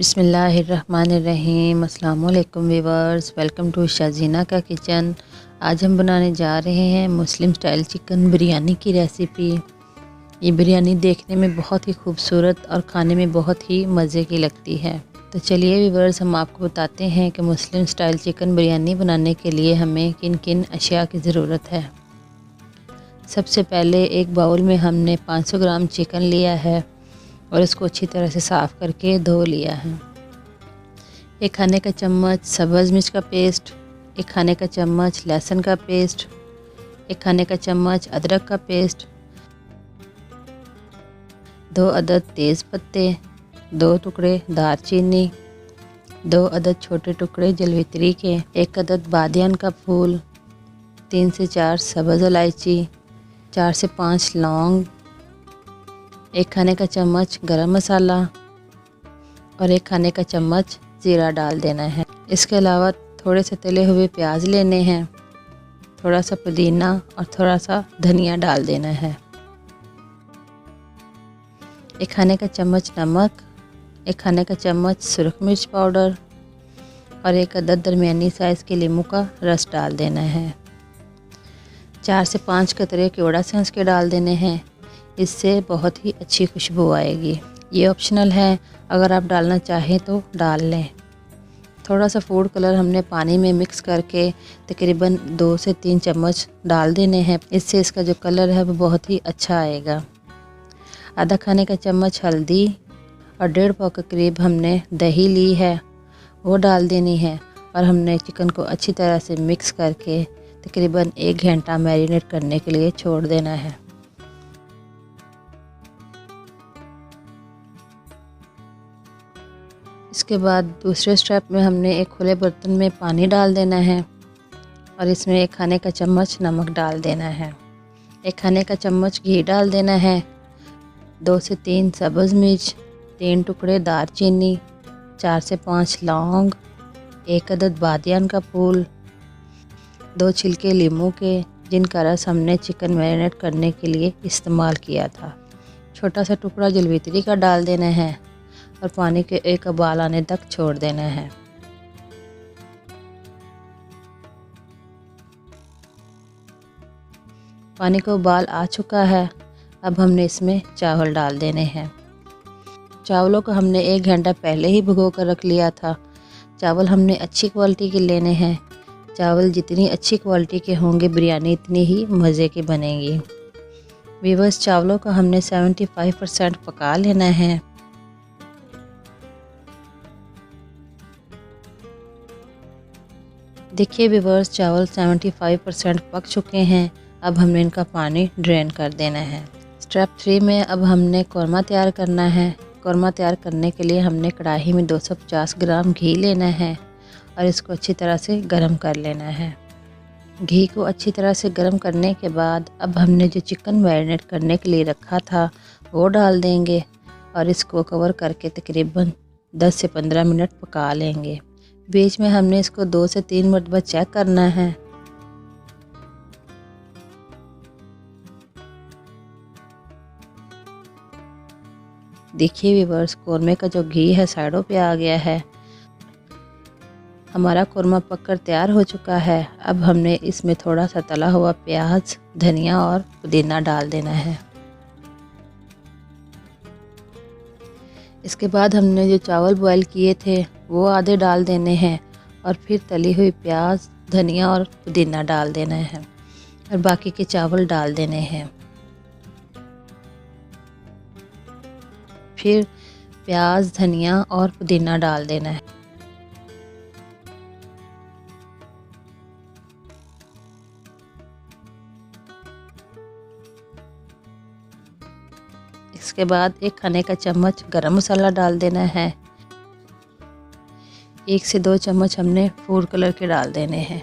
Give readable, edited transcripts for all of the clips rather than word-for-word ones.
बिस्मिल्लाहिर्रहमानिर्रहीम। अस्सलाम वालेकुम व्यूअर्स, वेलकम टू शाजीना का किचन। आज हम बनाने जा रहे हैं मुस्लिम स्टाइल चिकन बिरयानी की रेसिपी। ये बिरयानी देखने में बहुत ही खूबसूरत और खाने में बहुत ही मज़े की लगती है। तो चलिए व्यूअर्स, हम आपको बताते हैं कि मुस्लिम स्टाइल चिकन बिरयानी बनाने के लिए हमें किन किन अशिया की ज़रूरत है। सबसे पहले एक बाउल में हमने 500 ग्राम चिकन लिया है और इसको अच्छी तरह से साफ़ करके धो लिया है। एक खाने का चम्मच सब्ज़ मिर्च का पेस्ट, एक खाने का चम्मच लहसुन का पेस्ट, एक खाने का चम्मच अदरक का पेस्ट, 2 अदद तेज़ पत्ते, 2 टुकड़े दालचीनी, 2 अदद छोटे टुकड़े जलवित्री के, 1 अदद बादियान का फूल, 3 से 4 सब्ज़ इलायची, 4 से 5 लौंग, 1 खाने का चम्मच गरम मसाला और 1 खाने का चम्मच ज़ीरा डाल देना है। इसके अलावा थोड़े से तले हुए प्याज लेने हैं, थोड़ा सा पुदीना और थोड़ा सा धनिया डाल देना है। 1 खाने का चम्मच नमक, 1 खाने का चम्मच सुरख मिर्च पाउडर और 1 अदद दरमियानी साइज़ के नींबू का रस डाल देना है। 4 से 5 कतरे केवड़ा सेंस के डाल देने हैं। इससे बहुत ही अच्छी खुशबू आएगी। ये ऑप्शनल है, अगर आप डालना चाहें तो डाल लें। थोड़ा सा फूड कलर हमने पानी में मिक्स करके तकरीबन 2 से 3 चम्मच डाल देने हैं। इससे इसका जो कलर है वो बहुत ही अच्छा आएगा। आधा खाने का चम्मच हल्दी और 1.5 पाव के करीब हमने दही ली है, वो डाल देनी है और हमने चिकन को अच्छी तरह से मिक्स करके तकरीबन 1 घंटा मैरिनेट करने के लिए छोड़ देना है। इसके बाद दूसरे स्टेप में हमने एक खुले बर्तन में पानी डाल देना है और इसमें 1 खाने का चम्मच नमक डाल देना है, 1 खाने का चम्मच घी डाल देना है, 2 से 3 सब्ज़ मिर्च, 3 टुकड़े दालचीनी, 4 से 5 लौंग, 1 अदद बादियान का फूल, 2 छिलके नींबू के जिनका रस हमने चिकन मैरिनेट करने के लिए इस्तेमाल किया था, छोटा सा टुकड़ा जलवित्री का डाल देना है और पानी के एक उबाल आने तक छोड़ देना है। पानी का उबाल आ चुका है, अब हमने इसमें चावल डाल देने हैं। चावलों को हमने 1 घंटा पहले ही भिगो कर रख लिया था। चावल हमने अच्छी क्वालिटी के लेने हैं। चावल जितनी अच्छी क्वालिटी के होंगे बिरयानी इतनी ही मज़े की बनेगी। व्यूअर्स, चावलों को हमने 75% पका लेना है। देखिए व्यूअर्स, चावल 75% पक चुके हैं। अब हमने इनका पानी ड्रेन कर देना है। स्टेप 3 में अब हमने कौरमा तैयार करना है। कौरमा तैयार करने के लिए हमने कढ़ाई में 250 ग्राम घी लेना है और इसको अच्छी तरह से गर्म कर लेना है। घी को अच्छी तरह से गर्म करने के बाद अब हमने जो चिकन मैरिनेट करने के लिए रखा था वो डाल देंगे और इसको कवर करके तकरीबन 10 से 15 मिनट पका लेंगे। बीच में हमने इसको 2 से 3 मरतबा चेक करना है। देखिए व्यूअर्स, कौरमे का जो घी है साइडों पे आ गया है। हमारा कौरमा पककर तैयार हो चुका है। अब हमने इसमें थोड़ा सा तला हुआ प्याज, धनिया और पुदीना डाल देना है। इसके बाद हमने जो चावल बॉईल किए थे वो आधे डाल देने हैं और फिर तली हुई प्याज, धनिया और पुदीना डाल देना है और बाकी के चावल डाल देने हैं। फिर प्याज, धनिया और पुदीना डाल देना है। इसके बाद 1 खाने का चम्मच गरम मसाला डाल देना है। 1 से 2 चम्मच हमने फूड कलर के डाल देने हैं।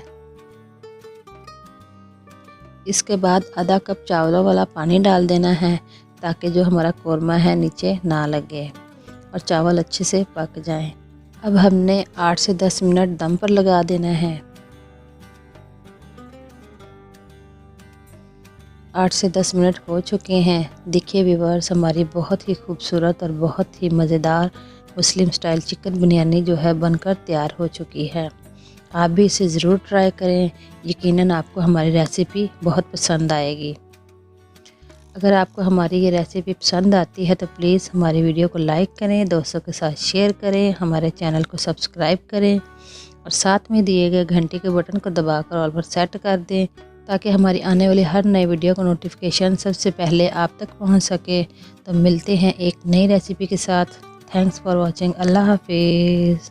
इसके बाद आधा कप चावलों वाला पानी डाल देना है ताकि जो हमारा कौरमा है नीचे ना लगे और चावल अच्छे से पक जाएं। अब हमने 8 से 10 मिनट दम पर लगा देना है। 8 से 10 मिनट हो चुके हैं। देखिए व्यूअर्स, हमारी बहुत ही खूबसूरत और बहुत ही मज़ेदार मुस्लिम स्टाइल चिकन बिरयानी जो है बनकर तैयार हो चुकी है। आप भी इसे ज़रूर ट्राई करें, यकीनन आपको हमारी रेसिपी बहुत पसंद आएगी। अगर आपको हमारी ये रेसिपी पसंद आती है तो प्लीज़ हमारी वीडियो को लाइक करें, दोस्तों के साथ शेयर करें, हमारे चैनल को सब्सक्राइब करें और साथ में दिए गए घंटे के बटन को दबाकर ऑल पर सेट कर दें ताकि हमारी आने वाली हर नई वीडियो का नोटिफिकेशन सबसे पहले आप तक पहुंच सके। तो मिलते हैं एक नई रेसिपी के साथ। Thanks for watching. अल्लाह हाफिज़।